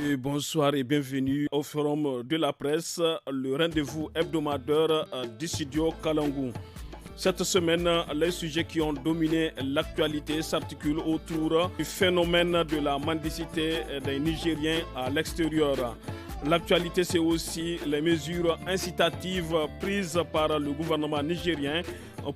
Et bonsoir et bienvenue au Forum de la presse, le rendez-vous hebdomadaire du studio Kalangou. Cette semaine, les sujets qui ont dominé l'actualité s'articulent autour du phénomène de la mendicité des Nigériens à l'extérieur. L'actualité, c'est aussi les mesures incitatives prises par le gouvernement nigérien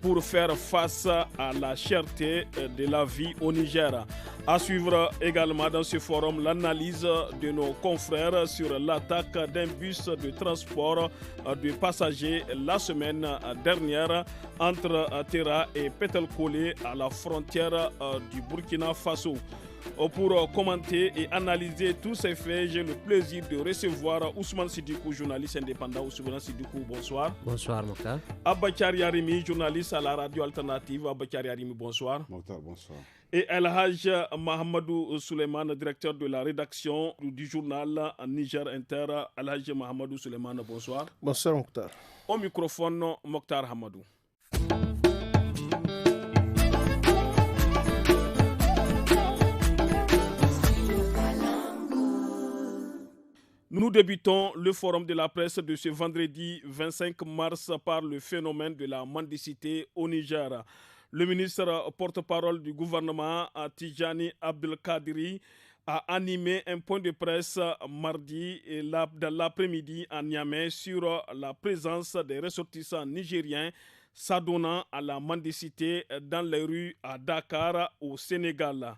pour faire face à la cherté de la vie au Niger. À suivre également dans ce forum l'analyse de nos confrères sur l'attaque d'un bus de transport de passagers la semaine dernière entre Tera et Petelkolé à la frontière du Burkina Faso. Pour commenter et analyser tous ces faits, j'ai le plaisir de recevoir Ousmane Sidikou, journaliste indépendant. Ousmane Sidikou, bonsoir. Bonsoir, Mokhtar. Abakar Yarimi, journaliste à la radio alternative. Abakar Yarimi, bonsoir. Mokhtar, bonsoir. Et El Hajj Mahamadou Souleymane, directeur de la rédaction du journal Niger Inter. El Hajj Mahamadou Souleymane, bonsoir. Bonsoir, Mokhtar. Au microphone, Mokhtar Hamadou. Nous débutons le forum de la presse de ce vendredi 25 mars par le phénomène de la mendicité au Niger. Le ministre porte-parole du gouvernement, Tijani Abdelkadiri, a animé un point de presse mardi et dans l'après-midi à Niamey sur la présence des ressortissants nigériens s'adonnant à la mendicité dans les rues à Dakar, au Sénégal.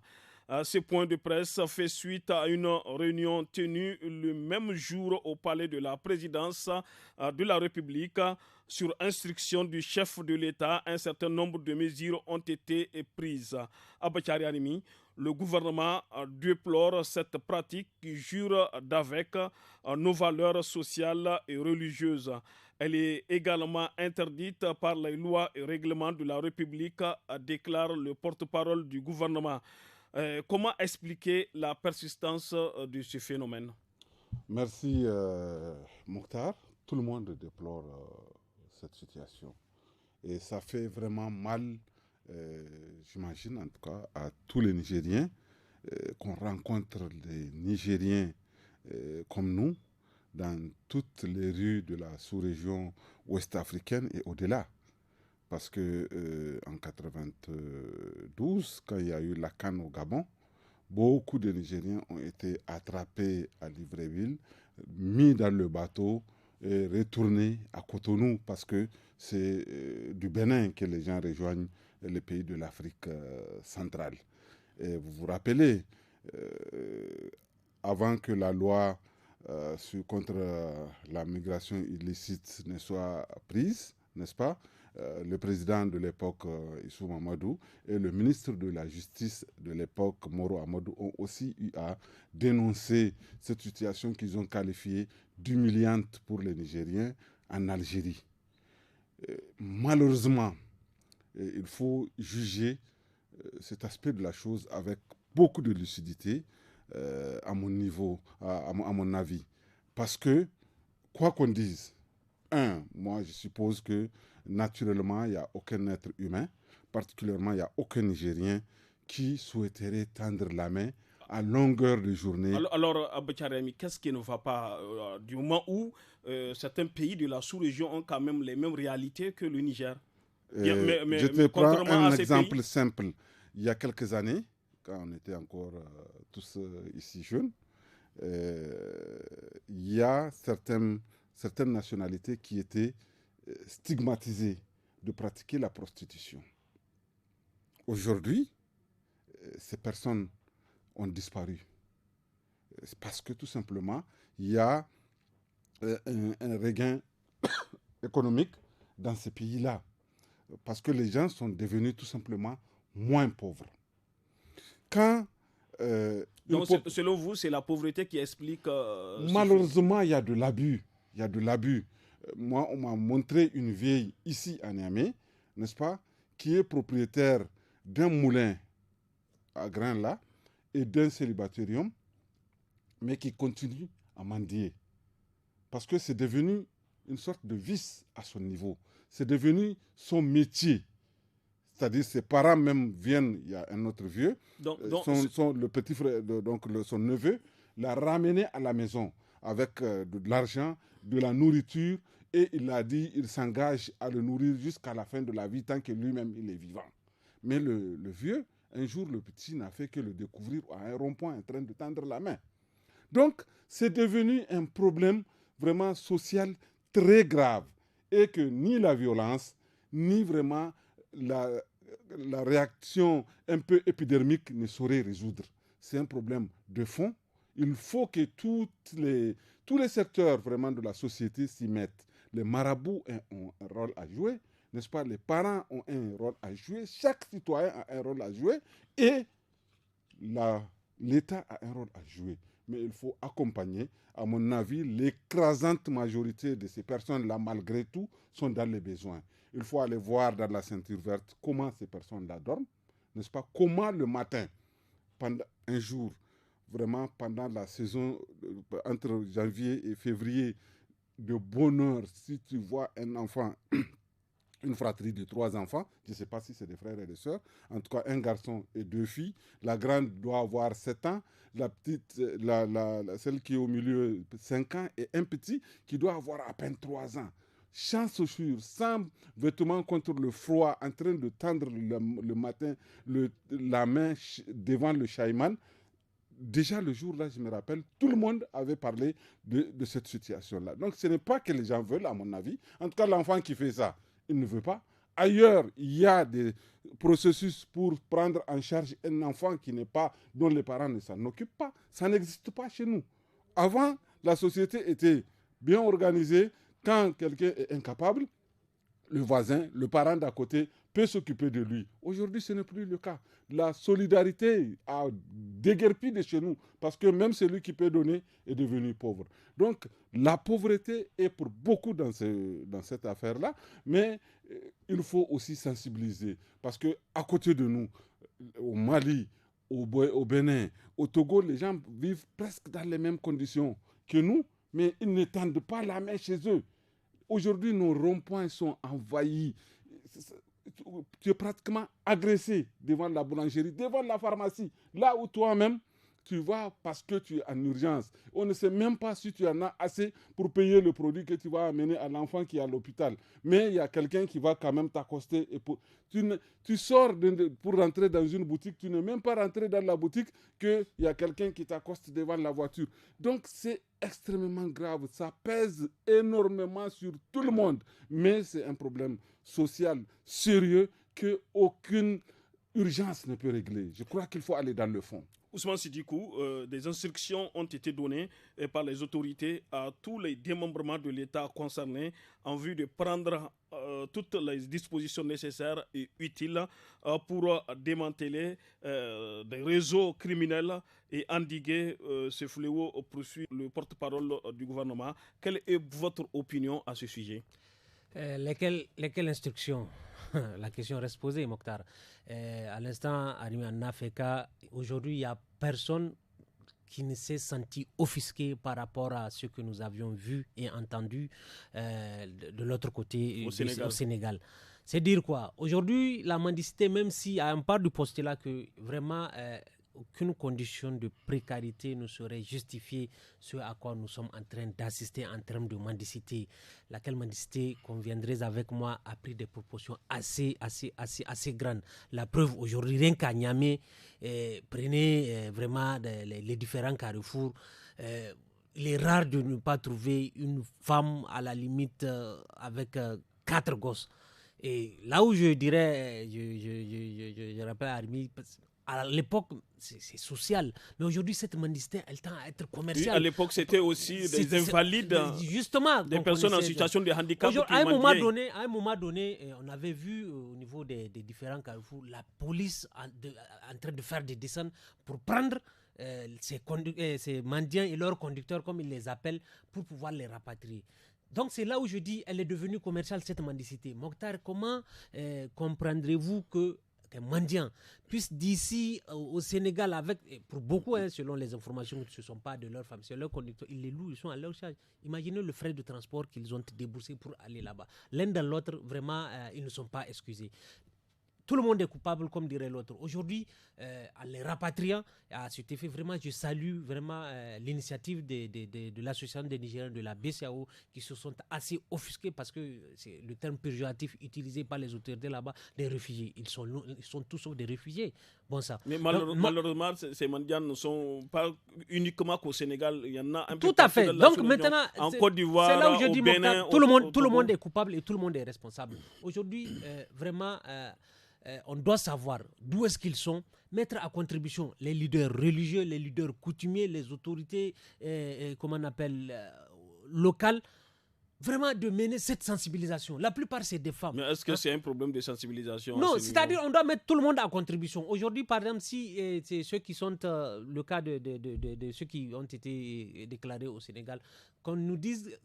Ce point de presse fait suite à une réunion tenue le même jour au palais de la présidence de la République. Sur instruction du chef de l'État, un certain nombre de mesures ont été prises. Abakari Arimi, le gouvernement déplore cette pratique qui jure d'avec nos valeurs sociales et religieuses. Elle est également interdite par les lois et règlements de la République, déclare le porte-parole du gouvernement. Comment expliquer la persistance de ce phénomène? Merci Mokhtar. Tout le monde déplore cette situation. Et ça fait vraiment mal, j'imagine en tout cas, à tous les Nigériens, qu'on rencontre des Nigériens comme nous dans toutes les rues de la sous-région ouest-africaine et au-delà. Parce que en 92, quand il y a eu la canne au Gabon, beaucoup de Nigériens ont été attrapés à Libreville, mis dans le bateau et retournés à Cotonou parce que c'est du Bénin que les gens rejoignent les pays de l'Afrique centrale. Et vous vous rappelez, avant que la loi contre la migration illicite ne soit prise, n'est-ce pas? Le président de l'époque, Issou Mamadou, et le ministre de la Justice de l'époque, Moro Amadou, ont aussi eu à dénoncer cette situation qu'ils ont qualifiée d'humiliante pour les Nigériens en Algérie. Malheureusement, il faut juger cet aspect de la chose avec beaucoup de lucidité, à mon niveau, à mon avis. Parce que, quoi qu'on dise, moi je suppose que naturellement, il n'y a aucun être humain, particulièrement il n'y a aucun Nigérien qui souhaiterait tendre la main à longueur de journée. Alors Abacharemi, qu'est-ce qui ne va pas du moment où certains pays de la sous-région ont quand même les mêmes réalités que le Niger? Je te prends un exemple simple. Il y a quelques années, quand on était encore tous ici jeunes, il y a certaines nationalités qui étaient stigmatisés de pratiquer la prostitution. Aujourd'hui, ces personnes ont disparu. C'est parce que tout simplement, il y a un regain économique dans ces pays-là. Parce que les gens sont devenus tout simplement moins pauvres. Donc, selon vous, c'est la pauvreté qui explique... malheureusement, il y a de l'abus. Il y a de l'abus. Moi, on m'a montré une vieille ici à Niamey, n'est-ce pas, qui est propriétaire d'un moulin à grains là et d'un célibatérium, mais qui continue à mendier. Parce que c'est devenu une sorte de vice à son niveau. C'est devenu son métier. C'est-à-dire ses parents même viennent, il y a un autre vieux, le petit frère, son neveu l'a ramené à la maison avec de l'argent, de la nourriture, et il a dit il s'engage à le nourrir jusqu'à la fin de la vie tant que lui-même il est vivant. Mais le vieux, un jour, le petit n'a fait que le découvrir à un rond-point en train de tendre la main. Donc, c'est devenu un problème vraiment social très grave et que ni la violence, ni vraiment la, la réaction un peu épidermique ne saurait résoudre. C'est un problème de fond. Il faut que tous les secteurs vraiment de la société s'y mettent. Les marabouts ont un rôle à jouer, n'est-ce pas? Les parents ont un rôle à jouer, chaque citoyen a un rôle à jouer et l'État a un rôle à jouer. Mais il faut accompagner. À mon avis, l'écrasante majorité de ces personnes-là, malgré tout, sont dans les besoins. Il faut aller voir dans la ceinture verte comment ces personnes-là dorment, n'est-ce pas? Comment le matin, pendant un jour, vraiment pendant la saison entre janvier et février, de bonheur, si tu vois un enfant, une fratrie de 3 enfants, je ne sais pas si c'est des frères et des sœurs, en tout cas un garçon et 2 filles, la grande doit avoir 7 ans, la petite, celle qui est au milieu 5 ans, et un petit qui doit avoir à peine 3 ans. Sans chaussures, sans vêtements contre le froid, en train de tendre le matin la main devant le chaïman. Déjà le jour-là, je me rappelle, tout le monde avait parlé de cette situation-là. Donc ce n'est pas que les gens veulent, à mon avis. En tout cas, l'enfant qui fait ça, il ne veut pas. Ailleurs, il y a des processus pour prendre en charge un enfant dont les parents ne s'en occupent pas. Ça n'existe pas chez nous. Avant, la société était bien organisée. Quand quelqu'un est incapable, le voisin, le parent d'à côté peut s'occuper de lui. Aujourd'hui, ce n'est plus le cas. La solidarité a déguerpi de chez nous parce que même celui qui peut donner est devenu pauvre. Donc, la pauvreté est pour beaucoup dans cette affaire-là, mais il faut aussi sensibiliser parce qu'à côté de nous, au Mali, au Bénin, au Togo, les gens vivent presque dans les mêmes conditions que nous, mais ils ne tendent pas la main chez eux. Aujourd'hui, nos ronds-points sont envahis. Tu es pratiquement agressé devant la boulangerie, devant la pharmacie. Là où toi-même, tu vas parce que tu es en urgence. On ne sait même pas si tu en as assez pour payer le produit que tu vas amener à l'enfant qui est à l'hôpital. Mais il y a quelqu'un qui va quand même t'accoster. Tu sors pour rentrer dans une boutique, tu n'es même pas rentré dans la boutique qu'il y a quelqu'un qui t'accoste devant la voiture. Donc c'est extrêmement grave. Ça pèse énormément sur tout le monde. Mais c'est un problème social sérieux qu'aucune urgence ne peut régler. Je crois qu'il faut aller dans le fond. Ousmane Sidikou, des instructions ont été données par les autorités à tous les démembrements de l'État concernés en vue de prendre toutes les dispositions nécessaires et utiles pour démanteler des réseaux criminels et endiguer ce fléau, poursuit le porte-parole du gouvernement. Quelle est votre opinion à ce sujet? Lesquelles instructions? La question reste posée, Mokhtar. À l'instant, Arimi Anafeka, aujourd'hui, il n'y a personne qui ne s'est senti offusqué par rapport à ce que nous avions vu et entendu de l'autre côté au Sénégal. C'est dire quoi? Aujourd'hui, la mendicité, même si à un part du postulat que vraiment aucune condition de précarité ne serait justifiée ce à quoi nous sommes en train d'assister en termes de mendicité, laquelle mendicité, conviendrez avec moi, a pris des proportions assez grandes. La preuve, aujourd'hui, rien qu'à Niamey, prenez vraiment les différents carrefours, il est rare de ne pas trouver une femme à la limite avec 4 gosses. Et là où je dirais, je rappelle à Armi, à l'époque, c'est social. Mais aujourd'hui, cette mendicité, elle tend à être commerciale. Oui, à l'époque, c'était aussi des invalides, justement, des personnes en situation de handicap. À un moment donné, on avait vu au niveau des différents carrefours la police en train de faire des descentes pour prendre ces mendiants et leurs conducteurs, comme ils les appellent, pour pouvoir les rapatrier. Donc c'est là où je dis, elle est devenue commerciale, cette mendicité. Mokhtar, comment comprendrez-vous qu'un mendiant puisse d'ici au Sénégal, pour beaucoup, selon les informations, ce ne sont pas de leur famille, c'est leurs conducteurs, ils les louent, ils sont à leur charge. Imaginez le frais de transport qu'ils ont déboursé pour aller là-bas. L'un dans l'autre, vraiment, ils ne sont pas excusés. tout le monde est coupable, comme dirait l'autre. Aujourd'hui, en les rapatriant, à cet effet, vraiment, je salue vraiment l'initiative de l'association des Nigériens de la BCAO qui se sont assez offusqués parce que c'est le terme péjoratif utilisé par les autorités là-bas, des réfugiés. Ils sont tous sauf des réfugiés. Bon, ça. Mais malheureusement, ces mendiants ne sont pas uniquement qu'au Sénégal. Il y en a un peu tout à fait. Donc maintenant, en Côte d'Ivoire, c'est là où je dis, Bénin, tout le monde est coupable et tout le monde est responsable. Aujourd'hui, vraiment, on doit savoir d'où est-ce qu'ils sont, mettre à contribution les leaders religieux, les leaders coutumiers, les autorités, comment on appelle, locales. Vraiment de mener cette sensibilisation. La plupart, c'est des femmes. Mais est-ce que c'est un problème de sensibilisation? Non, c'est-à-dire on doit mettre tout le monde à contribution. Aujourd'hui, par exemple, si c'est ceux qui sont, le cas de ceux qui ont été déclarés au Sénégal, qu'on nous dise,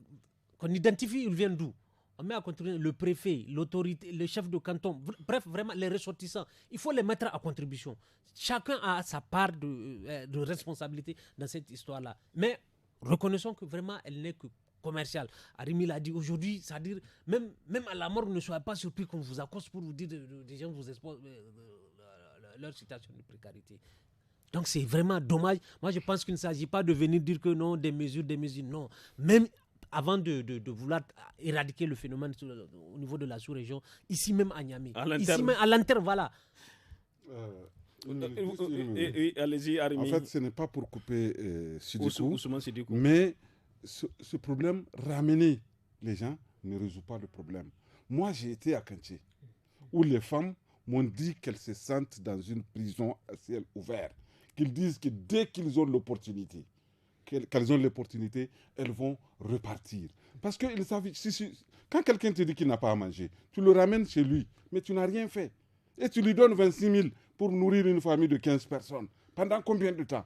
qu'on identifie ils viennent d'où. On met à contribution le préfet, l'autorité, le chef de canton, bref, vraiment les ressortissants. Il faut les mettre à contribution. Chacun a sa part de responsabilité dans cette histoire-là. Mais reconnaissons que vraiment, elle n'est que commercial. Arimi l'a dit aujourd'hui, c'est-à-dire, même à la mort, ne soyez pas surpris qu'on vous accoste pour vous dire des gens vous exposent leur situation de précarité. Donc c'est vraiment dommage. Moi je pense qu'il ne s'agit pas de venir dire que non, des mesures, non. Même avant de vouloir éradiquer le phénomène au niveau de la sous-région, ici même à Niamey. Ici même à l'interne, voilà. Allez-y, Arimi. En fait, ce n'est pas pour couper Sidibou, mais ce problème, ramener les gens, ne résout pas le problème. Moi, j'ai été à Kanché, où les femmes m'ont dit qu'elles se sentent dans une prison à ciel ouvert. Qu'ils disent que dès qu'ils ont l'opportunité, elles vont repartir. Parce que ils savent, quand quelqu'un te dit qu'il n'a pas à manger, tu le ramènes chez lui, mais tu n'as rien fait. Et tu lui donnes 26 000 pour nourrir une famille de 15 personnes. Pendant combien de temps?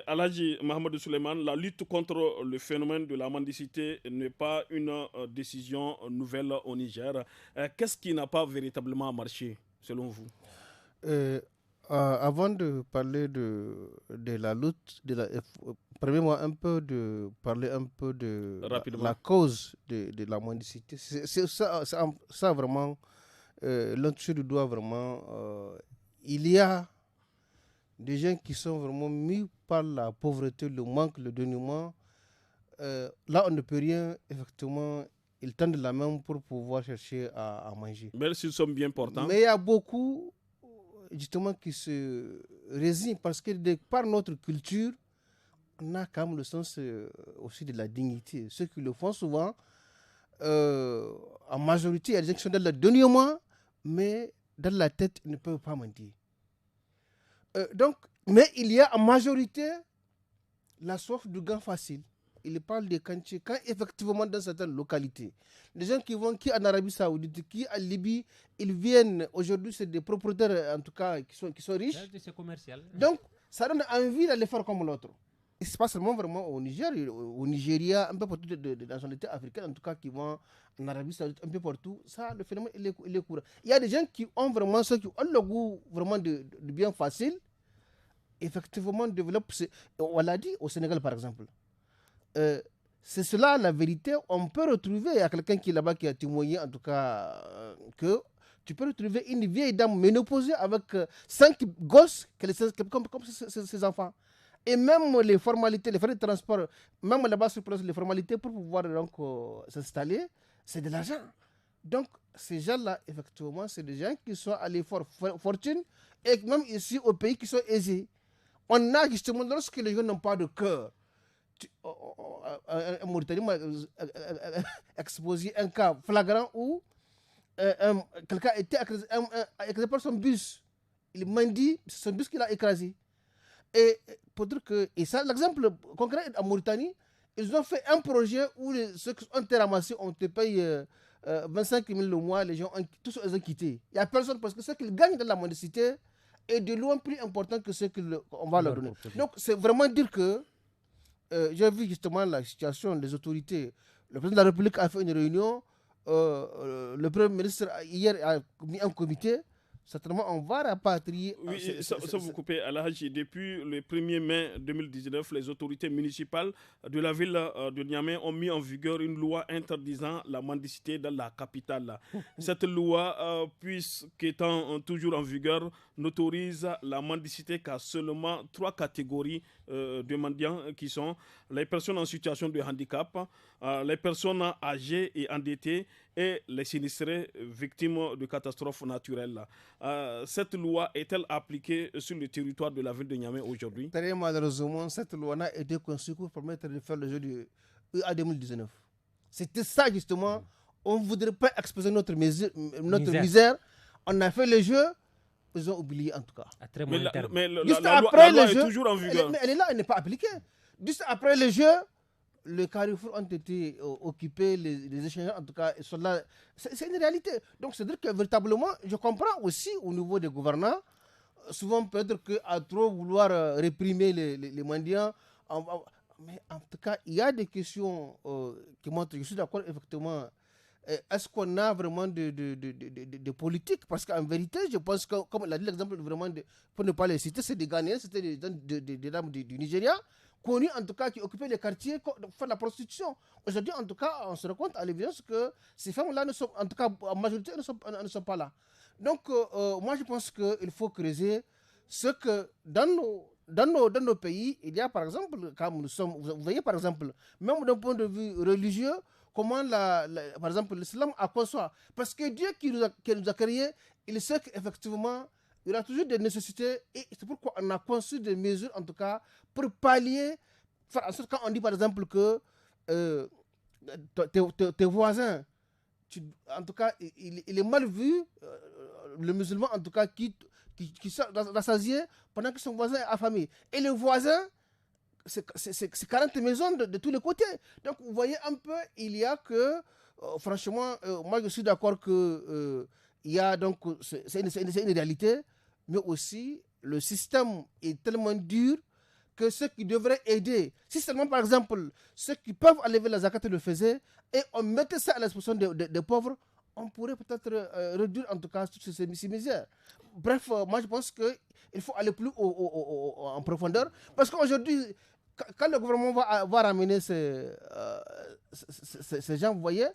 Aladji Mohamed Suleiman, la lutte contre le phénomène de la mendicité n'est pas une décision nouvelle au Niger. Qu'est-ce qui n'a pas véritablement marché, selon vous? Avant de parler de la lutte, permettez-moi parler un peu de la cause de la mendicité. C'est ça vraiment, l'entrée du doigt vraiment. Il y a des gens qui sont vraiment mis par la pauvreté, le manque, le dénuement. Là, on ne peut rien, effectivement, ils tendent la main pour pouvoir chercher à manger. Même s'ils sont bien portants. Mais il y a beaucoup, justement, qui se résignent parce que par notre culture, on a quand même le sens aussi de la dignité. Ceux qui le font souvent, en majorité, il y a des gens qui sont dans le dénuement, mais dans la tête, ils ne peuvent pas mentir. Mais il y a en majorité la soif du gain facile. Il parle de Kanché. Quand effectivement dans certaines localités, les gens qui en Arabie Saoudite, qui en Libye, ils viennent, aujourd'hui c'est des propriétaires en tout cas qui sont riches. C'est commercial. Donc ça donne envie d'aller faire comme l'autre. Et ce n'est pas seulement vraiment au Niger, au Nigeria, un peu partout de nationalités africaines en tout cas qui vont en Arabie Saoudite, un peu partout. Ça, le phénomène, il est courant. Il y a des gens qui ont vraiment ceux qui ont le goût vraiment de bien facile. Effectivement, développe. On l'a dit au Sénégal par exemple. C'est cela la vérité. On peut retrouver, il y a quelqu'un qui est là-bas qui a témoigné en tout cas que tu peux retrouver une vieille dame ménopausée avec 5 gosses comme ses enfants. Et même les formalités, les frais de transport, même là-bas sur place, les formalités pour pouvoir donc s'installer, c'est de l'argent. Donc, ces gens-là, effectivement, c'est des gens qui sont allés fortune et même ici au pays qui sont aisés. On a justement, lorsque les gens n'ont pas de cœur, en Mauritanie m'a exposé un cas flagrant où quelqu'un était écrasé par son bus. Il m'a dit, c'est son bus qu'il a écrasé. Et pour dire que, et ça, l'exemple concret en Mauritanie, ils ont fait un projet où ceux qui ont été ramassés, on te paye 25 000 le mois, les gens tous ils ont quitté. Il n'y a personne parce que ce qu'ils gagnent dans la mendicité est de loin plus important que ce qu'on va leur donner. Donc c'est vraiment dire que j'ai vu justement la situation des autorités. Le président de la République a fait une réunion, le Premier ministre hier a mis un comité. certainement on va rapatrier. Oui, ça vous coupez, Alhaji. Depuis le 1er mai 2019, les autorités municipales de la ville de Niamey ont mis en vigueur une loi interdisant la mendicité dans la capitale. Cette loi, puisqu'étant toujours en vigueur, n'autorise la mendicité qu'à seulement 3 catégories de mendiants qui sont les personnes en situation de handicap, les personnes âgées et endettées et les sinistrés victimes de catastrophes naturelles. Cette loi est-elle appliquée sur le territoire de la ville de Niamey aujourd'hui? Très malheureusement, cette loi n'a été conçue pour permettre de faire le jeu de EA 2019. C'était ça justement. On ne voudrait pas exposer notre misère. On a fait le jeu. Ils ont oublié en tout cas. Mais la loi est toujours en vigueur. Elle est là, elle n'est pas appliquée. Juste après le jeu, les carrefours ont été occupés, les échanges en tout cas sont là. C'est une réalité. Donc c'est-à-dire que véritablement, je comprends aussi au niveau des gouvernants, souvent peut-être qu'à trop vouloir réprimer les mendiants, mais en tout cas, il y a des questions qui montrent, je suis d'accord effectivement. Est-ce qu'on a vraiment de politique? Parce qu'en vérité, je pense que, comme l'a dit l'exemple, vraiment pour ne pas les citer, c'est des Ghanéens, c'était des dames du Nigeria, connus en tout cas, qui occupaient les quartiers pour faire la prostitution. Aujourd'hui, en tout cas, on se rend compte à l'évidence que ces femmes-là, en tout cas, en majorité, ne sont pas là. Donc, moi, je pense qu'il faut creuser ce que dans nos pays, il y a par exemple, comme nous sommes, vous voyez par exemple, même d'un point de vue religieux, comment, par exemple, l'islam a conçu. Parce que Dieu qui nous a créés, il sait qu'effectivement, il y aura toujours des nécessités. Et c'est pourquoi on a conçu des mesures, en tout cas, pour pallier. Faire en sorte, quand on dit, par exemple, que tes voisins, en tout cas, il est mal vu, le musulman, en tout cas, qui sort rassasié pendant que son voisin est affamé. Et le voisin, c'est 40 maisons de tous les côtés. Donc, vous voyez un peu, il y a que, franchement, moi je suis d'accord que il y a donc, c'est une réalité, mais aussi le système est tellement dur que ceux qui devraient aider, si seulement par exemple, ceux qui peuvent enlever la zakat le faisaient et on mettait ça à la disposition des pauvres, on pourrait peut-être réduire en tout cas toutes ces misères. Bref, moi je pense qu'il faut aller plus en profondeur parce qu'aujourd'hui, quand le gouvernement va ramener ces gens, vous voyez,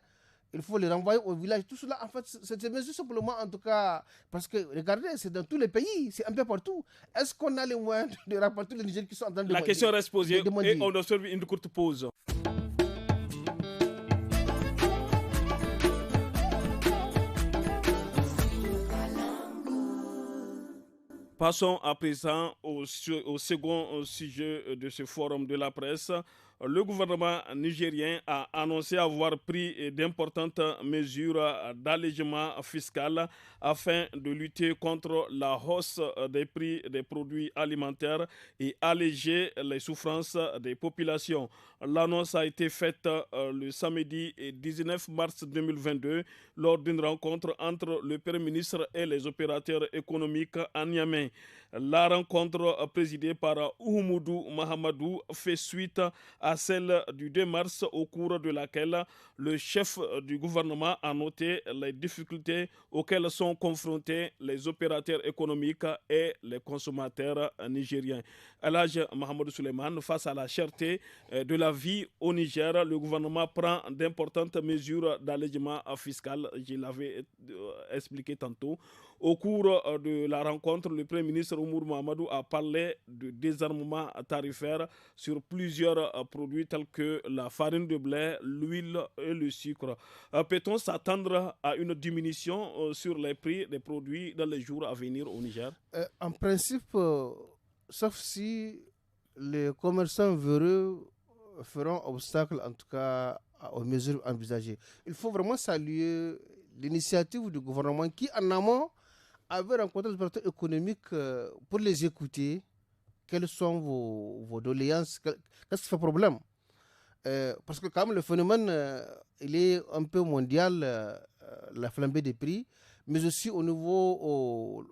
il faut les renvoyer au village. Tout cela, en fait, c'est des mesures simplement, en tout cas, parce que, regardez, c'est dans tous les pays, c'est un peu partout. Est-ce qu'on a les moyens de rapporter les Nigériens qui sont en train de... La question reste posée et on doit faire une courte pause. Passons à présent au second sujet de ce forum de la presse. Le gouvernement nigérien a annoncé avoir pris d'importantes mesures d'allègement fiscal afin de lutter contre la hausse des prix des produits alimentaires et alléger les souffrances des populations. L'annonce a été faite le samedi 19 mars 2022 lors d'une rencontre entre le Premier ministre et les opérateurs économiques à Niamey. La rencontre présidée par Oumoudou Mahamadou fait suite à celle du 2 mars au cours de laquelle le chef du gouvernement a noté les difficultés auxquelles sont confrontés les opérateurs économiques et les consommateurs nigériens. Elhadji Mahamadou Souleymane, face à la cherté de la vie au Niger, le gouvernement prend d'importantes mesures d'allègement fiscal, je l'avais expliqué tantôt. Au cours de la rencontre, le Premier ministre Oumoudou Mahamadou a parlé de désarmement tarifaire sur plusieurs produits tels que la farine de blé, l'huile et le sucre. Peut-on s'attendre à une diminution sur les prix des produits dans les jours à venir au Niger? En principe, sauf si les commerçants véreux feront obstacle en tout cas aux mesures envisagées. Il faut vraiment saluer l'initiative du gouvernement qui en amont avait rencontré les opérateurs économiques pour les écouter. Quelles sont vos doléances? Qu'est-ce qui fait problème? Parce que quand même le phénomène il est un peu mondial, la flambée des prix, mais aussi au niveau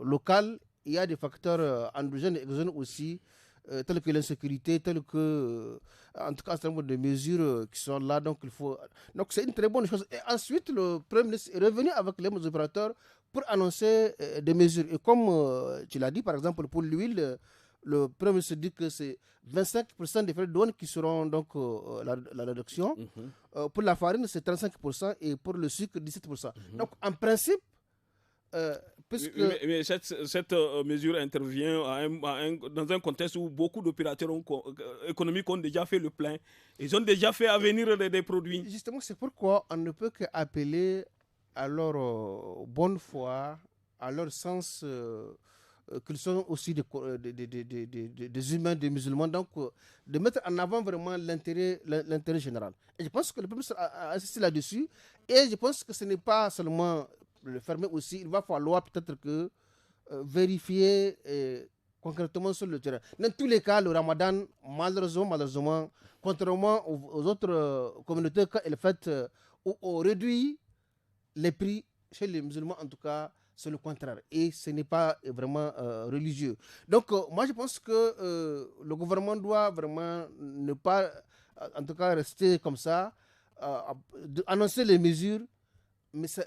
local, il y a des facteurs endogènes et exogènes aussi, tels que l'insécurité, tels que, en tout cas, un certain nombre de mesures qui sont là. Donc c'est une très bonne chose. Et ensuite, le Premier ministre est revenu avec les opérateurs pour annoncer des mesures. Et comme tu l'as dit, par exemple, pour l'huile, le Premier ministre dit que c'est 25% des frais de douane qui seront donc la réduction. Pour la farine, c'est 35% et pour le sucre, 17%. Donc, en principe, mais cette mesure intervient dans un contexte où beaucoup d'opérateurs économiques ont déjà fait le plein. Ils ont déjà fait venir des produits. Justement, c'est pourquoi on ne peut qu'appeler à leur bonne foi, à leur sens qu'ils sont aussi des humains, des musulmans, donc de mettre en avant vraiment l'intérêt général. Et je pense que le peuple a insisté là-dessus, et je pense que ce n'est pas seulement le fermer aussi, il va falloir peut-être que vérifier concrètement sur le terrain. Dans tous les cas, le Ramadan, malheureusement, contrairement aux autres communautés, quand elles fêtent ou réduit les prix chez les musulmans, en tout cas, c'est le contraire. Et ce n'est pas vraiment religieux. Donc, moi, je pense que le gouvernement doit vraiment ne pas, en tout cas, rester comme ça, annoncer les mesures, mais ça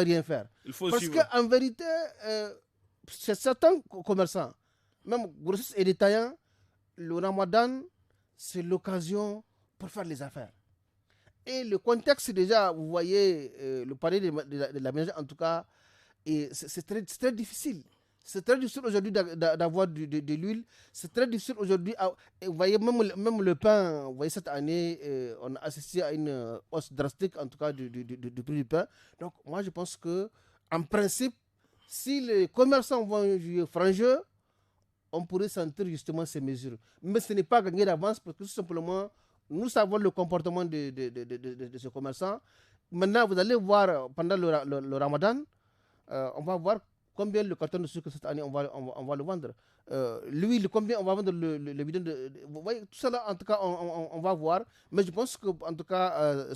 rien faire. Il faut Parce qu'en vérité, certains commerçants, même grossistes et détaillants, le Ramadan, c'est l'occasion pour faire les affaires. Et le contexte, déjà, vous voyez, le panier de la ménagère, en tout cas, c'est très difficile. C'est très difficile aujourd'hui d'avoir de l'huile. C'est très difficile aujourd'hui. Vous voyez, même le pain, vous voyez, cette année, on a assisté à une hausse drastique, en tout cas, du prix du pain. Donc, moi, je pense qu'en principe, si les commerçants vont jouer franc jeu, on pourrait sentir justement ces mesures. Mais ce n'est pas gagné d'avance parce que tout simplement, nous savons le comportement de ces commerçants. Maintenant, vous allez voir pendant le Ramadan, on va voir combien le carton de sucre cette année on va le vendre. L'huile, combien on va vendre le bidon vous voyez, tout ça là, en tout cas, on va voir. Mais je pense que, en tout cas,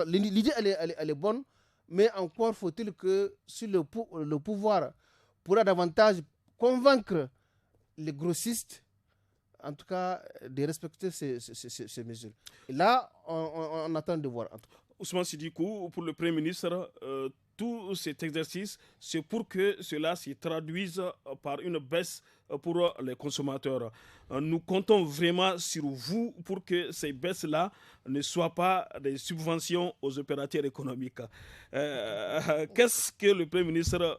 l'idée, elle est bonne. Mais encore faut-il que si le pouvoir pourra davantage convaincre les grossistes, en tout cas, de respecter ces mesures. Et là, on attend de voir. En tout cas. Ousmane Sidikou, pour le Premier ministre, tout cet exercice, c'est pour que cela se traduise par une baisse pour les consommateurs. Nous comptons vraiment sur vous pour que ces baisses-là ne soient pas des subventions aux opérateurs économiques. Qu'est-ce que le Premier ministre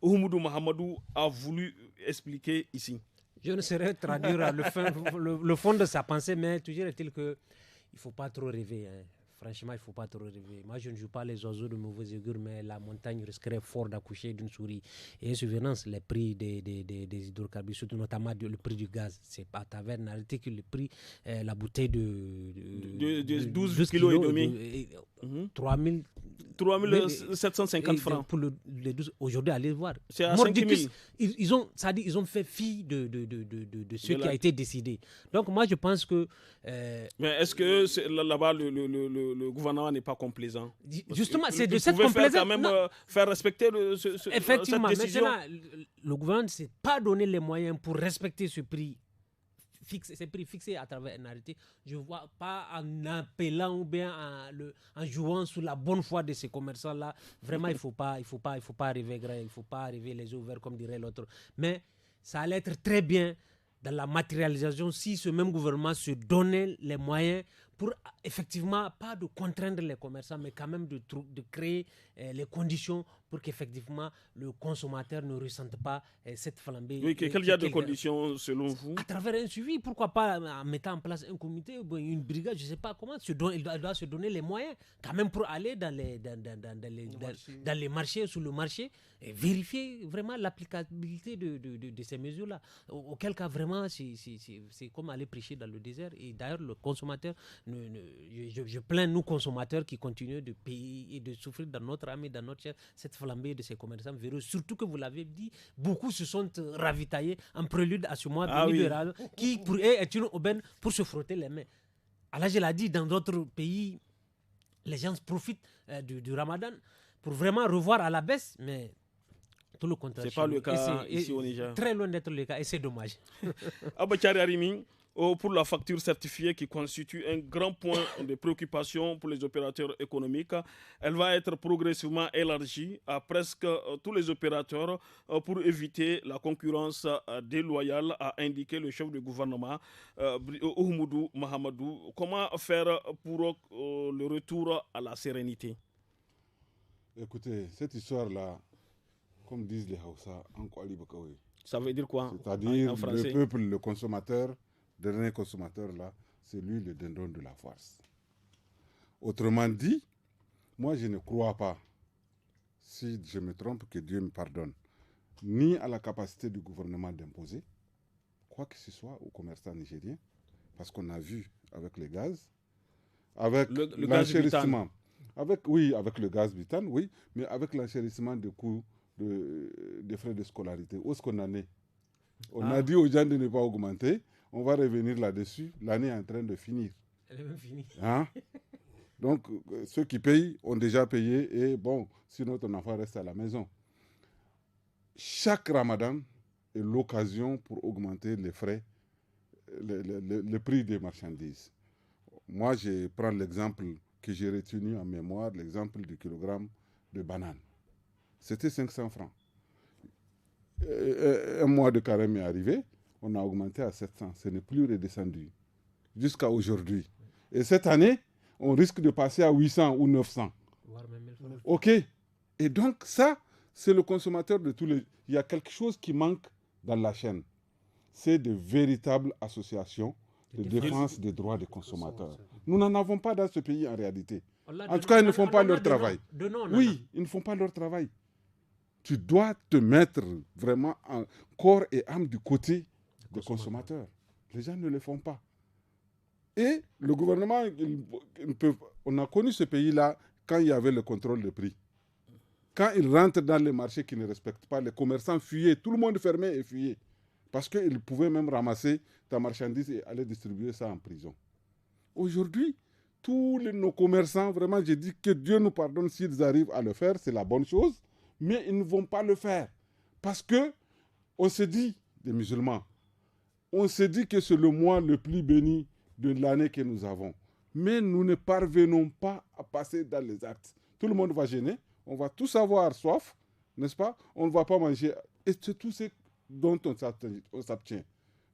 Oumoudou Mahamadou a voulu expliquer ici? Je ne saurais traduire le fond de sa pensée, mais toujours est-il qu'il ne faut pas trop rêver. Hein. Franchement, il ne faut pas trop rêver. Moi, je ne joue pas les oiseaux de mauvais augure, mais la montagne risquerait fort d'accoucher d'une souris. Et surveillance, les prix des hydrocarbures, surtout notamment le prix du gaz, c'est pas à travers n'arrêtez que le prix, la bouteille de 12 kilos et demi. 3750 francs. Pour les 12, aujourd'hui, allez voir. C'est à 5 000. Ils ont fait fi de ce qui a été décidé. Donc, moi, je pense que... mais est-ce que là-bas, le gouvernement n'est pas complaisant? Justement, c'est de cette complaisance. Quand même faire respecter effectivement, cette décision. Maintenant, le gouvernement ne s'est pas donné les moyens pour respecter ce prix. Ces prix fixés à travers un arrêté, je ne vois pas en appelant ou bien en jouant sur la bonne foi de ces commerçants-là. Vraiment, il ne faut pas arriver grand, il ne faut pas arriver les yeux ouverts comme dirait l'autre. Mais ça allait être très bien dans la matérialisation si ce même gouvernement se donnait les moyens pour effectivement, pas de contraindre les commerçants, mais quand même de créer les conditions pour qu'effectivement le consommateur ne ressente pas cette flambée. Oui, quel genre de conditions selon vous? À travers un suivi, pourquoi pas en mettant en place un comité, une brigade, je ne sais pas comment, il doit se donner les moyens quand même pour aller dans les marchés, sur le marché, et vérifier vraiment l'applicabilité de ces mesures-là. Auquel cas, vraiment, c'est comme aller prêcher dans le désert. Et d'ailleurs, le consommateur, je plains nous consommateurs qui continuent de payer et de souffrir dans notre âme et dans notre chair cette flambée de ces commerçants véreux. Surtout que vous l'avez dit, beaucoup se sont ravitaillés en prélude à ce mois de Ramadan, qui pour eux est une aubaine pour se frotter les mains. Alors je l'ai dit, dans d'autres pays, les gens profitent du Ramadan pour vraiment revoir à la baisse, mais tout le contraire. Ce n'est pas le cas ici au Niger. Très loin d'être le cas et c'est dommage. Abakari Arimi, pour la facture certifiée qui constitue un grand point de préoccupation pour les opérateurs économiques. Elle va être progressivement élargie à presque tous les opérateurs pour éviter la concurrence déloyale, a indiqué le chef du gouvernement, Oumoudou Mahamadou. Comment faire pour le retour à la sérénité? Écoutez, cette histoire-là, comme disent les Hausa, en quoi ça veut dire quoi? C'est-à-dire le peuple, le consommateur, le dernier consommateur là, c'est lui le dindon de la farce. Autrement dit, moi je ne crois pas, si je me trompe, que Dieu me pardonne, ni à la capacité du gouvernement d'imposer quoi que ce soit aux commerçants nigériens, parce qu'on a vu avec le gaz, avec l'enchérissement, avec le gaz butane, oui, mais avec l'enchérissement des coûts des frais de scolarité. Où est-ce qu'on en est? On a dit aux gens de ne pas augmenter. On va revenir là-dessus. L'année est en train de finir. Elle est même finie. Hein? Donc, ceux qui payent ont déjà payé. Et bon, sinon ton enfant reste à la maison. Chaque Ramadan est l'occasion pour augmenter les frais, le prix des marchandises. Moi, je prends l'exemple que j'ai retenu en mémoire, l'exemple du kilogramme de bananes. C'était 500 francs. Un mois de carême est arrivé, on a augmenté à 700. Ce n'est plus redescendu jusqu'à aujourd'hui. Et cette année, on risque de passer à 800 ou 900. OK. Et donc ça, c'est le consommateur de tous les... Il y a quelque chose qui manque dans la chaîne. C'est de véritables associations de défense des droits des consommateurs. Nous n'en avons pas dans ce pays en réalité. En tout cas, ils ne font pas leur travail. Oui, ils ne font pas leur travail. Tu dois te mettre vraiment en corps et âme du côté des consommateurs. Les gens ne le font pas. Et le gouvernement, on a connu ce pays-là quand il y avait le contrôle des prix. Quand ils rentrent dans les marchés qui ne respectent pas, les commerçants fuyaient, tout le monde fermait et fuyait. Parce qu'ils pouvaient même ramasser ta marchandise et aller distribuer ça en prison. Aujourd'hui, tous nos commerçants, vraiment, j'ai dit que Dieu nous pardonne s'ils arrivent à le faire, c'est la bonne chose. Mais ils ne vont pas le faire. Parce que on se dit, des musulmans, on se dit que c'est le mois le plus béni de l'année que nous avons. Mais nous ne parvenons pas à passer dans les actes. Tout le monde va gêner, on va tous avoir soif, n'est-ce pas? On ne va pas manger. Et c'est tout ce dont on s'abstient.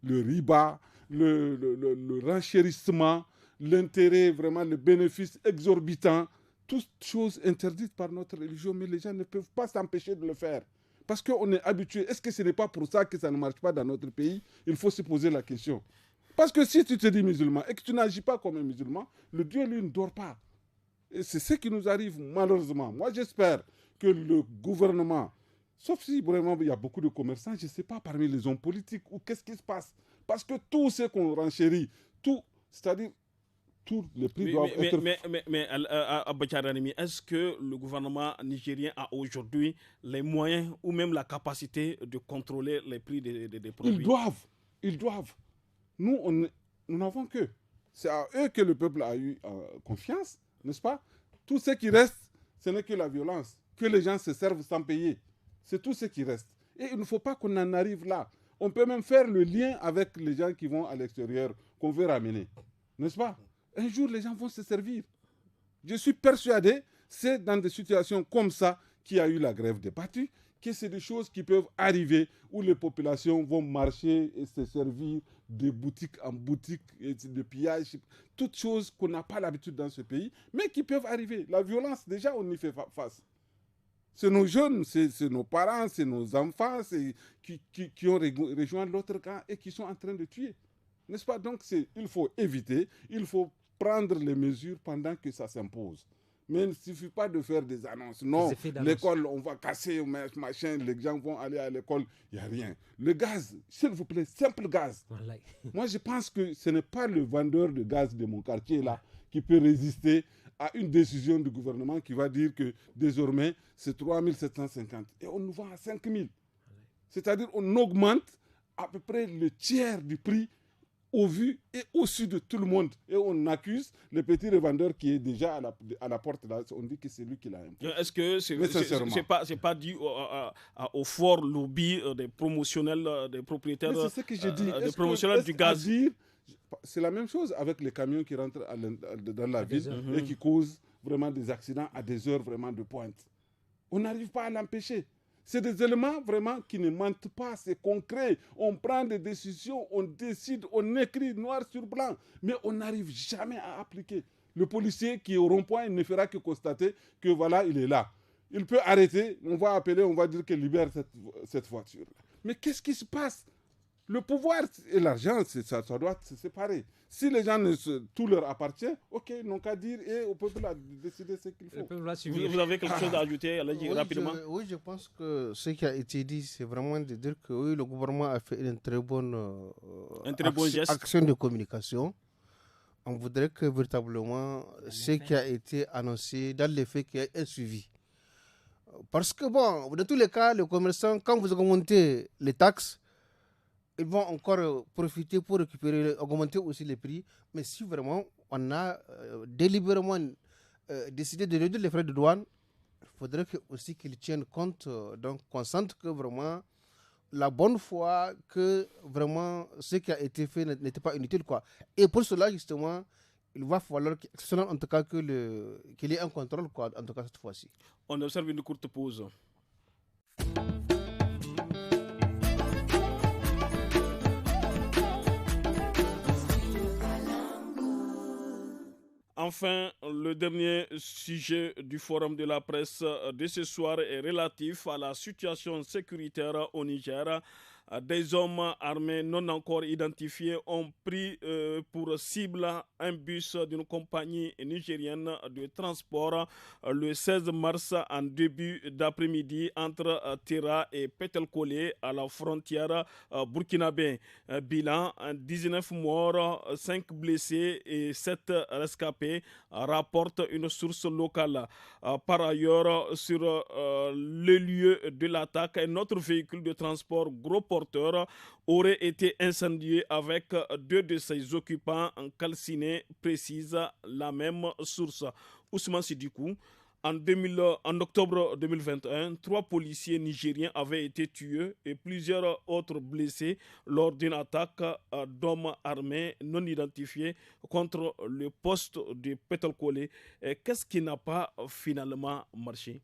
Le riba, le renchérissement, l'intérêt, vraiment le bénéfice exorbitant, toutes choses interdites par notre religion, mais les gens ne peuvent pas s'empêcher de le faire. Parce qu'on est habitué. Est-ce que ce n'est pas pour ça que ça ne marche pas dans notre pays? Il faut se poser la question. Parce que si tu te dis musulman et que tu n'agis pas comme un musulman, le Dieu, lui, ne dort pas. Et c'est ce qui nous arrive malheureusement. Moi, j'espère que le gouvernement, sauf si vraiment il y a beaucoup de commerçants, je ne sais pas, parmi les hommes politiques, ou qu'est-ce qui se passe? Parce que tout ce qu'on renchérit, tout, c'est-à-dire, tous les prix doivent être... Mais Abacharani, est-ce que le gouvernement nigérien a aujourd'hui les moyens ou même la capacité de contrôler les prix des produits? Ils doivent. Nous n'avons que. C'est à eux que le peuple a eu confiance, n'est-ce pas? Tout ce qui reste, ce n'est que la violence. Que les gens se servent sans payer. C'est tout ce qui reste. Et il ne faut pas qu'on en arrive là. On peut même faire le lien avec les gens qui vont à l'extérieur, qu'on veut ramener. N'est-ce pas? Un jour, les gens vont se servir. Je suis persuadé, c'est dans des situations comme ça qu'il y a eu la grève des battus, que c'est des choses qui peuvent arriver où les populations vont marcher et se servir de boutique en boutique, et de pillage, toutes choses qu'on n'a pas l'habitude dans ce pays, mais qui peuvent arriver. La violence, déjà, on y fait face. C'est nos jeunes, c'est nos parents, c'est nos enfants qui ont rejoint l'autre camp et qui sont en train de tuer. N'est-ce pas? Donc, il faut éviter, il faut prendre les mesures pendant que ça s'impose. Mais il ne suffit pas de faire des annonces. Non, l'école, on va casser, machin, les gens vont aller à l'école. Il n'y a rien. Le gaz, s'il vous plaît, simple gaz. Moi, je pense que ce n'est pas le vendeur de gaz de mon quartier là qui peut résister à une décision du gouvernement qui va dire que désormais, c'est 3 750. Et on nous vend à 5 000. C'est-à-dire qu'on augmente à peu près le tiers du prix au vu et au su de tout le monde. Et on accuse le petit revendeur qui est déjà à la porte là. On dit que c'est lui qui l'a imposé. Est-ce que c'est pas dû au fort lobby des promotionnels, des propriétaires, c'est ce que je dis. des promotionnels du gaz? C'est la même chose avec les camions qui rentrent dans la ville et qui causent vraiment des accidents à des heures vraiment de pointe. On n'arrive pas à l'empêcher. C'est des éléments vraiment qui ne mentent pas, c'est concret. On prend des décisions, on décide, on écrit noir sur blanc, mais on n'arrive jamais à appliquer. Le policier qui est au rond-point, il ne fera que constater que voilà, il est là. Il peut arrêter, on va appeler, on va dire qu'il libère cette voiture. Mais qu'est-ce qui se passe? Le pouvoir et l'argent, ça doit se séparer. Si les gens, tout leur appartient, ok, n'ont qu'à dire et au peuple de décider ce qu'il faut. Vous avez quelque chose à ajouter, rapidement? Oui, je pense que ce qui a été dit, c'est vraiment de dire que oui, le gouvernement a fait une très bonne action de communication. On voudrait que véritablement ce qui a été annoncé dans les faits qu'il y ait un suivi. Parce que bon, dans tous les cas, les commerçants, quand vous augmentez les taxes, ils vont encore profiter pour augmenter aussi les prix. Mais si vraiment on a délibérément décidé de réduire les frais de douane, il faudrait aussi qu'ils tiennent compte, donc qu'on sente que vraiment la bonne foi, que vraiment ce qui a été fait n'était pas inutile, quoi. Et pour cela, justement, il va falloir en tout cas qu'il y ait un contrôle, quoi, en tout cas cette fois-ci. On observe une courte pause. Enfin, le dernier sujet du forum de la presse de ce soir est relatif à la situation sécuritaire au Niger. Des hommes armés non encore identifiés ont pris pour cible un bus d'une compagnie nigérienne de transport le 16 mars en début d'après-midi entre Tera et Petelkolé à la frontière burkinabé. Bilan 19 morts, 5 blessés et 7 rescapés, rapporte une source locale. Par ailleurs, sur le lieu de l'attaque, un autre véhicule de transport gros porteur aurait été incendié avec 2 de ses occupants calcinés, précise la même source. Ousmane Sidikou, en octobre 2021, 3 policiers nigériens avaient été tués et plusieurs autres blessés lors d'une attaque d'hommes armés non identifiés contre le poste de Petelkolé. Qu'est-ce qui n'a pas finalement marché?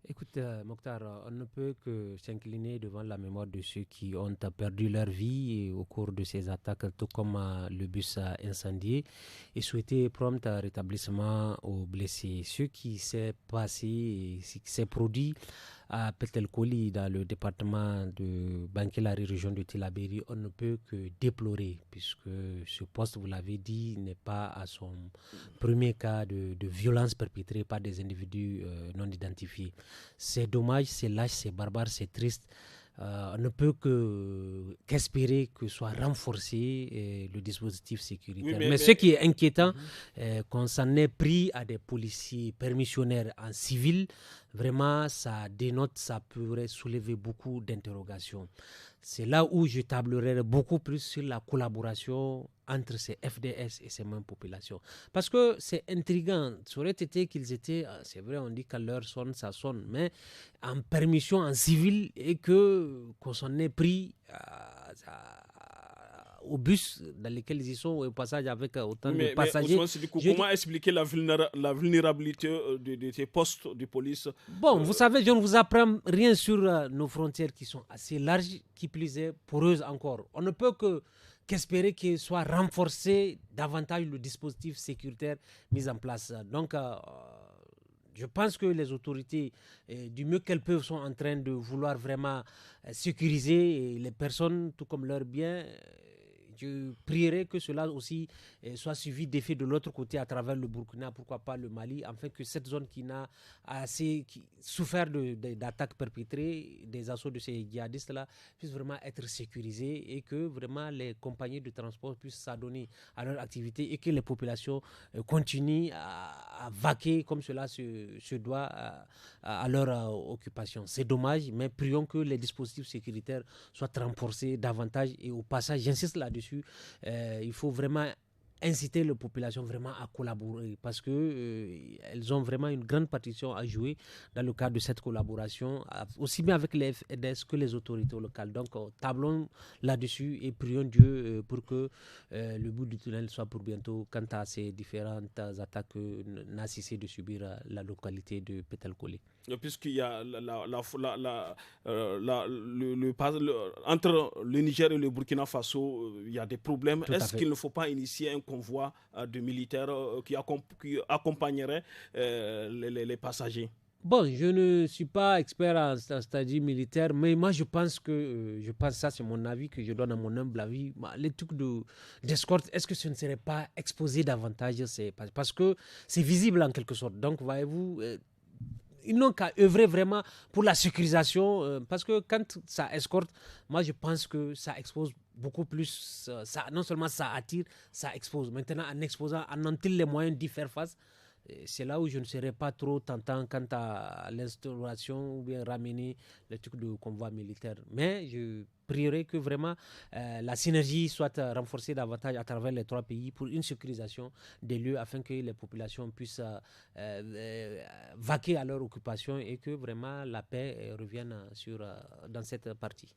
Écoute, Mokhtar, on ne peut que s'incliner devant la mémoire de ceux qui ont perdu leur vie au cours de ces attaques, tout comme le bus incendié, et souhaiter prompt rétablissement aux blessés. Ce qui s'est passé, ce qui s'est produit à Petelkoli, dans le département de Bankilari, région de Tillabéri, on ne peut que déplorer, puisque ce poste, vous l'avez dit, n'est pas à son premier cas de violence perpétrée par des individus non identifiés. C'est dommage, c'est lâche, c'est barbare, c'est triste. On ne peut qu'espérer que soit renforcé le dispositif sécuritaire. Oui, mais ce qui est inquiétant, qu'on s'en est pris à des policiers permissionnaires en civil, vraiment, ça dénote, ça pourrait soulever beaucoup d'interrogations. C'est là où je tablerai beaucoup plus sur la collaboration entre ces FDS et ces mêmes populations. Parce que c'est intriguant. Ça aurait été qu'ils étaient, c'est vrai, on dit qu'à l'heure sonne, ça sonne, mais en permission, en civil, et qu'on s'en est pris au bus dans lesquels ils sont au passage avec autant de passagers. Comment expliquer la vulnérabilité de ces postes de police? Bon, vous savez, je ne vous apprends rien sur nos frontières qui sont assez larges, qui plus est poreuses encore. On ne peut qu'espérer qu'il soit renforcé davantage le dispositif sécuritaire mis en place. Donc, je pense que les autorités, du mieux qu'elles peuvent, sont en train de vouloir vraiment sécuriser les personnes, tout comme leurs biens. Je prierai que cela aussi soit suivi d'effet de l'autre côté à travers le Burkina, pourquoi pas le Mali, afin que cette zone qui n'a assez souffert d'attaques perpétrées, des assauts de ces djihadistes-là, puisse vraiment être sécurisée et que vraiment les compagnies de transport puissent s'adonner à leur activité et que les populations continuent à vaquer comme cela se doit à leur occupation. C'est dommage, mais prions que les dispositifs sécuritaires soient renforcés davantage et au passage, j'insiste là-dessus, il faut vraiment inciter les populations vraiment à collaborer parce que elles ont vraiment une grande partition à jouer dans le cadre de cette collaboration, aussi bien avec les FEDES que les autorités locales. Donc, tablons là-dessus et prions Dieu pour que le bout du tunnel soit pour bientôt quant à ces différentes attaques que n'a cessé de subir la localité de Petelkoli. Puisqu'il y a entre le Niger et le Burkina Faso, il y a des problèmes. Est-ce qu'il ne faut pas initier un convoi de militaires qui accompagnerait les passagers? Bon, je ne suis pas expert en stratégie militaire, mais moi je pense ça c'est mon avis que je donne à mon humble avis. Les trucs d'escorte, est-ce que ce ne serait pas exposé davantage? Parce que c'est visible en quelque sorte. Donc voyez-vous, ils n'ont qu'à œuvrer vraiment pour la sécurisation, parce que quand ça escorte, moi je pense que ça expose beaucoup plus, non seulement ça attire, ça expose. Maintenant, en exposant, en ont-ils les moyens d'y faire face? C'est là où je ne serais pas trop tentant quant à l'instauration ou bien ramener le truc de convoi militaire. Mais je prierai que vraiment la synergie soit renforcée davantage à travers les trois pays pour une sécurisation des lieux afin que les populations puissent vaquer à leur occupation et que vraiment la paix revienne dans cette partie.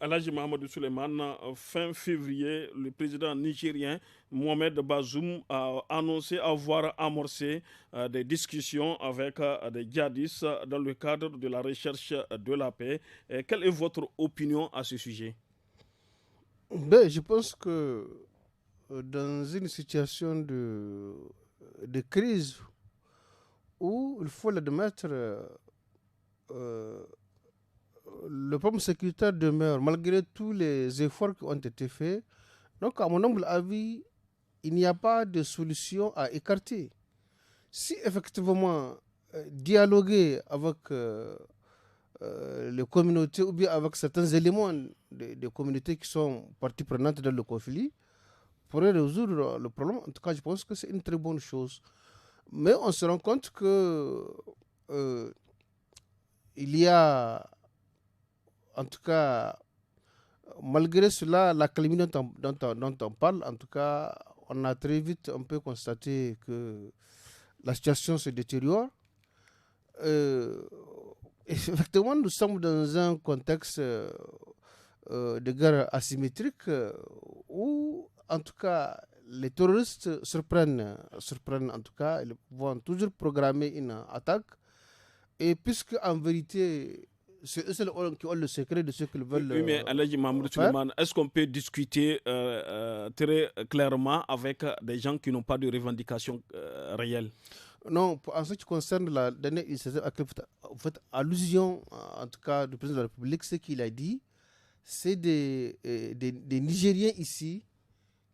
Alhaji Mohamedou Suleiman, fin février, le président nigérien Mohamed Bazoum a annoncé avoir amorcé des discussions avec des djihadistes dans le cadre de la recherche de la paix. Quelle est votre opinion à ce sujet? Je pense que dans une situation de crise où il faut l'admettre, le problème sécuritaire demeure malgré tous les efforts qui ont été faits. Donc, à mon humble avis, il n'y a pas de solution à écarter. Si effectivement dialoguer avec les communautés ou bien avec certains éléments des communautés qui sont partie prenante dans le conflit pourrait résoudre le problème, en tout cas, je pense que c'est une très bonne chose. Mais on se rend compte que il y a, en tout cas, malgré cela, la calamité dont on parle, en tout cas, on a très vite un peu constaté que la situation se détériore. Effectivement, nous sommes dans un contexte de guerre asymétrique où, en tout cas, les terroristes surprennent en tout cas, ils vont toujours programmer une attaque. Et puisque en vérité, c'est eux seuls qui ont le secret de ce qu'ils veulent. Oui, mais Alhaji Mahmoud Suleiman, est-ce qu'on peut discuter très clairement avec des gens qui n'ont pas de revendications réelles? Non, en ce qui concerne la dernière initiative à laquelle vous faites allusion, en tout cas du président de la République, ce qu'il a dit, c'est des Nigériens ici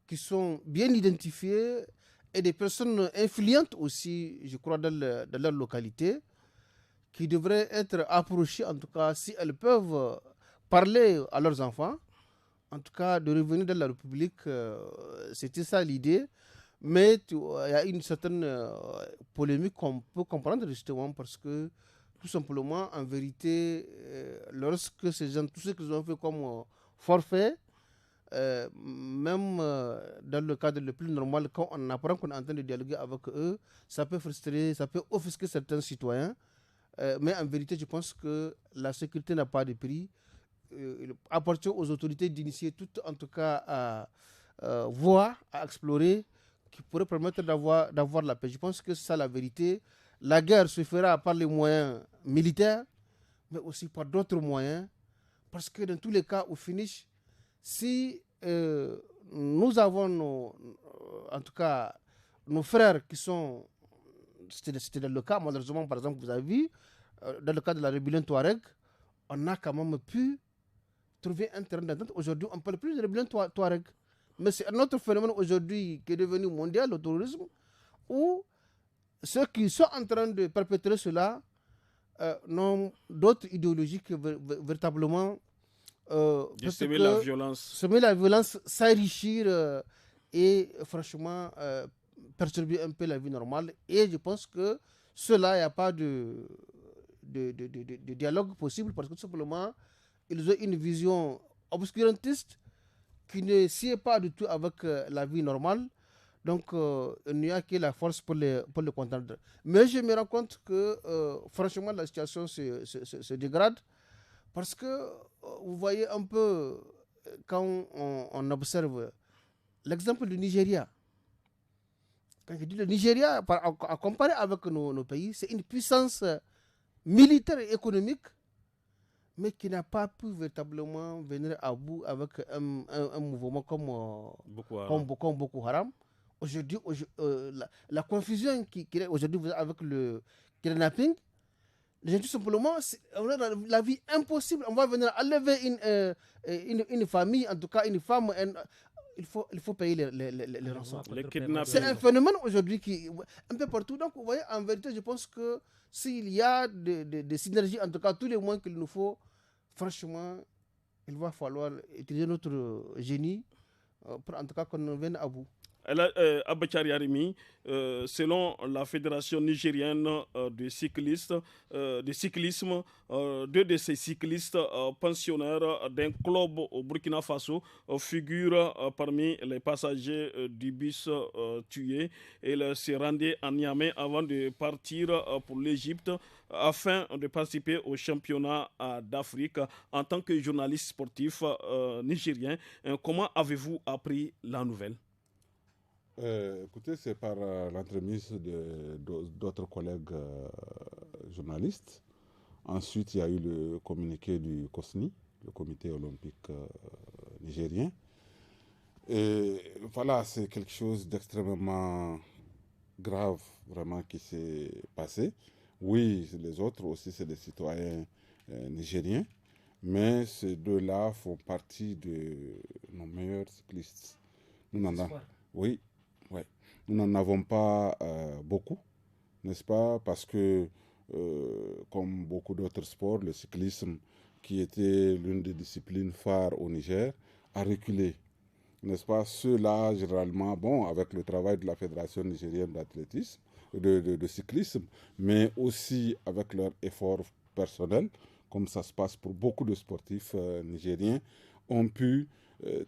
qui sont bien identifiés et des personnes influentes aussi, je crois, dans leur localité, qui devraient être approchées, en tout cas, si elles peuvent parler à leurs enfants, en tout cas, de revenir dans la République. C'était ça l'idée. Mais il y a une certaine polémique qu'on peut comprendre justement parce que, tout simplement, en vérité, lorsque ces gens, tout ce qu'ils ont fait comme forfait, même dans le cadre le plus normal, quand on apprend qu'on est en train de dialoguer avec eux, ça peut frustrer, ça peut offusquer certains citoyens. Mais en vérité, je pense que la sécurité n'a pas de prix. Il appartient aux autorités d'initier toute, en tout cas, voie à explorer qui pourrait permettre d'avoir la paix. Je pense que c'est ça la vérité. La guerre se fera par les moyens militaires, mais aussi par d'autres moyens. Parce que dans tous les cas, au finish, si nous avons en tout cas nos frères qui sont, c'était dans le cas, malheureusement, par exemple, vous avez vu, dans le cas de la rébellion Touareg, on a quand même pu trouver un terrain d'entente. Aujourd'hui, on ne parle plus de rébellion Touareg. Mais c'est un autre phénomène aujourd'hui qui est devenu mondial, le terrorisme, où ceux qui sont en train de perpétrer cela n'ont d'autres idéologies que véritablement semer la violence. Semer la violence, s'enrichir et franchement perturber un peu la vie normale. Et je pense que cela, il n'y a pas de dialogue possible parce que tout simplement, ils ont une vision obscurantiste qui ne sied pas du tout avec la vie normale. Donc, il n'y a que la force pour le contendre. Mais je me rends compte que, franchement, la situation se dégrade parce que, vous voyez un peu, quand on observe l'exemple du Nigeria. Quand je dis le Nigeria, à comparer avec nos pays, c'est une puissance militaire et économique, mais qui n'a pas pu véritablement venir à bout avec un mouvement comme Boko Haram. Aujourd'hui, la confusion qui est aujourd'hui avec le kidnapping, les gens tout simplement, on a la vie impossible. On va venir enlever une famille, en tout cas une femme. Il faut payer les rançons. C'est un phénomène aujourd'hui qui un peu partout. Donc, vous voyez, en vérité, je pense que s'il y a des synergies, en tout cas tous les moyens qu'il nous faut, franchement, il va falloir utiliser notre génie pour en tout cas qu'on vienne à bout. Abachari Arimi, selon la Fédération nigérienne de cyclisme, deux de ces cyclistes pensionnaires d'un club au Burkina Faso figurent parmi les passagers du bus tué. Ils se rendaient à Niamey avant de partir pour l'Égypte afin de participer au championnat d'Afrique. En tant que journaliste sportif nigérien, comment avez-vous appris la nouvelle? Écoutez, c'est par l'entremise d'autres collègues journalistes. Ensuite, il y a eu le communiqué du COSNI, le Comité olympique nigérien. Et voilà, c'est quelque chose d'extrêmement grave, vraiment, qui s'est passé. Oui, les autres aussi, c'est des citoyens nigériens, mais ces deux-là font partie de nos meilleurs cyclistes. Oui. Ouais. Nous n'en avons pas beaucoup, n'est-ce pas? Parce que, comme beaucoup d'autres sports, le cyclisme, qui était l'une des disciplines phares au Niger, a reculé, n'est-ce pas? Ceux-là, généralement, bon, avec le travail de la Fédération nigérienne d'athlétisme, de cyclisme, mais aussi avec leur effort personnel, comme ça se passe pour beaucoup de sportifs nigériens, ont pu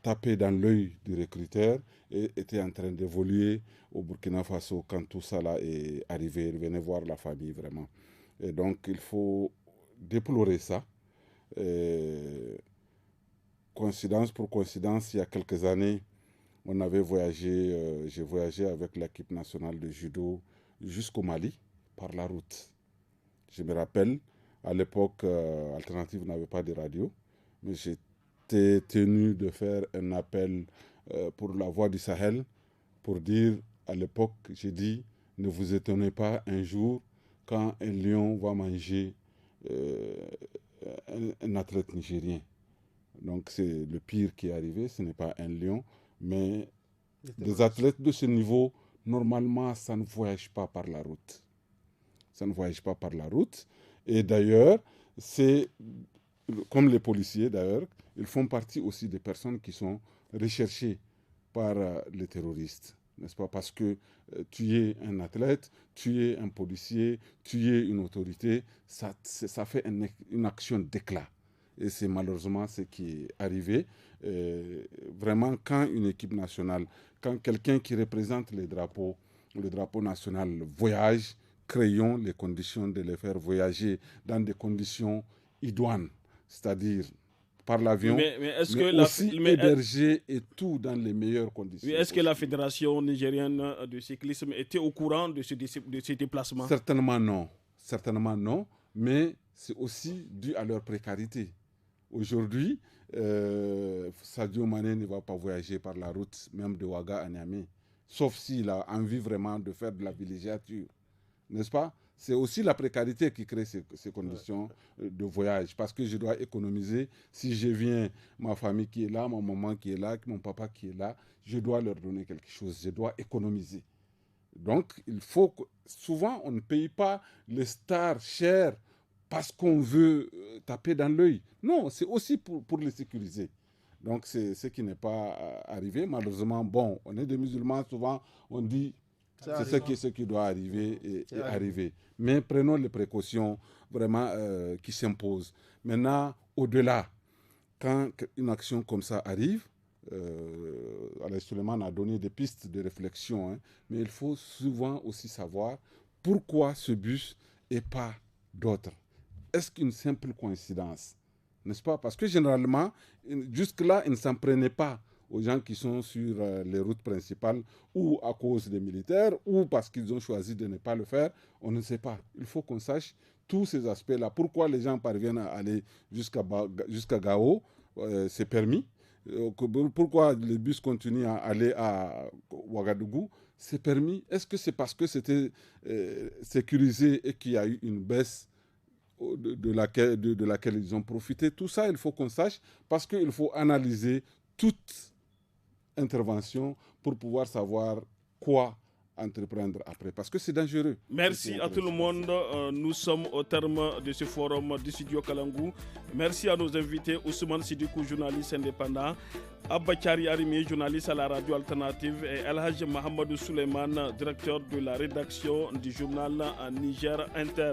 taper dans l'œil du recruteur et était en train d'évoluer au Burkina Faso quand tout ça là est arrivé. Il venait voir la famille vraiment. Et donc il faut déplorer ça. Coïncidence pour coïncidence, il y a quelques années, on avait voyagé, j'ai voyagé avec l'équipe nationale de judo jusqu'au Mali par la route. Je me rappelle, à l'époque, Alternative n'avait pas de radio, mais j'étais tenu de faire un appel pour la Voix du Sahel pour dire, à l'époque, j'ai dit, ne vous étonnez pas un jour quand un lion va manger un athlète nigérien. Donc c'est le pire qui est arrivé, ce n'est pas un lion, mais des athlètes de ce niveau, normalement, ça ne voyage pas par la route. Ça ne voyage pas par la route. Et d'ailleurs, c'est comme les policiers d'ailleurs, ils font partie aussi des personnes qui sont recherchées par les terroristes, n'est-ce pas? Parce que tu es un athlète, tu es un policier, tu es une autorité, ça fait une action d'éclat. Et c'est malheureusement ce qui est arrivé. Vraiment, quand une équipe nationale, quand quelqu'un qui représente le drapeau national voyage, créons les conditions de les faire voyager dans des conditions idoines, c'est-à-dire par l'avion, mais aussi hébergé et tout dans les meilleures conditions. Est-ce que la Fédération nigérienne de cyclisme était au courant de ce déplacement? Certainement non, mais c'est aussi dû à leur précarité. Aujourd'hui, Sadio Mané ne va pas voyager par la route, même de Ouaga à Niamey, sauf s'il a envie vraiment de faire de la villégiature, n'est-ce pas? C'est aussi la précarité qui crée ces conditions de voyage, parce que je dois économiser. Si je viens, ma famille qui est là, ma maman qui est là, mon papa qui est là, je dois leur donner quelque chose, je dois économiser. Donc, il faut que, souvent, on ne paye pas les stars chères parce qu'on veut taper dans l'œil. Non, c'est aussi pour les sécuriser. Donc, c'est ce qui n'est pas arrivé. Malheureusement, bon, on est des musulmans, souvent, on dit c'est ce qui doit arriver et arriver. Mais prenons les précautions vraiment qui s'imposent. Maintenant, au-delà, quand une action comme ça arrive, Alain Suleiman a donné des pistes de réflexion, hein, mais il faut souvent aussi savoir pourquoi ce bus et pas d'autres. Est-ce qu'une simple coïncidence, n'est-ce pas? Parce que généralement, jusque-là, ils ne s'en prenaient pas aux gens qui sont sur les routes principales, ou à cause des militaires, ou parce qu'ils ont choisi de ne pas le faire. On ne sait pas. Il faut qu'on sache tous ces aspects-là. Pourquoi les gens parviennent à aller jusqu'à Gao, c'est permis. Pourquoi les bus continuent à aller à Ouagadougou, c'est permis. Est-ce que c'est parce que c'était sécurisé et qu'il y a eu une baisse de laquelle ils ont profité? Tout ça, il faut qu'on sache, parce qu'il faut analyser toute intervention pour pouvoir savoir quoi entreprendre après, parce que c'est dangereux. Merci à tout le monde. Nous sommes au terme de ce forum du studio Kalangou. Merci à nos invités, Ousmane Sidikou, journaliste indépendant, Abba Kari Arimi, journaliste à la radio alternative, et Alhaj Mohamedou Suleiman, directeur de la rédaction du journal Niger Inter.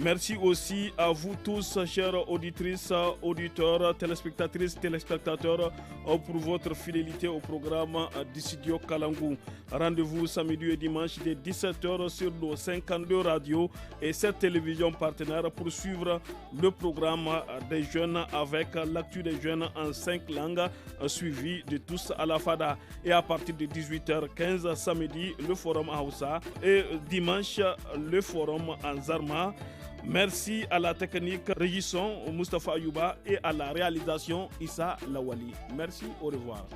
Merci aussi à vous tous, chères auditrices, auditeurs, téléspectatrices, téléspectateurs, pour votre fidélité au programme du studio Kalangou. Rendez-vous samedi et dimanche dès 17h sur nos 52 radios et 7 télévisions partenaires pour suivre le programme des jeunes avec l'actu des jeunes en 5 langues, suivi de tous à la FADA. Et à partir de 18h15 samedi, le forum Hausa et dimanche, le forum en Zarma. Merci à la technique Régisson, Mustafa Ayouba, et à la réalisation Issa Lawali. Merci, au revoir.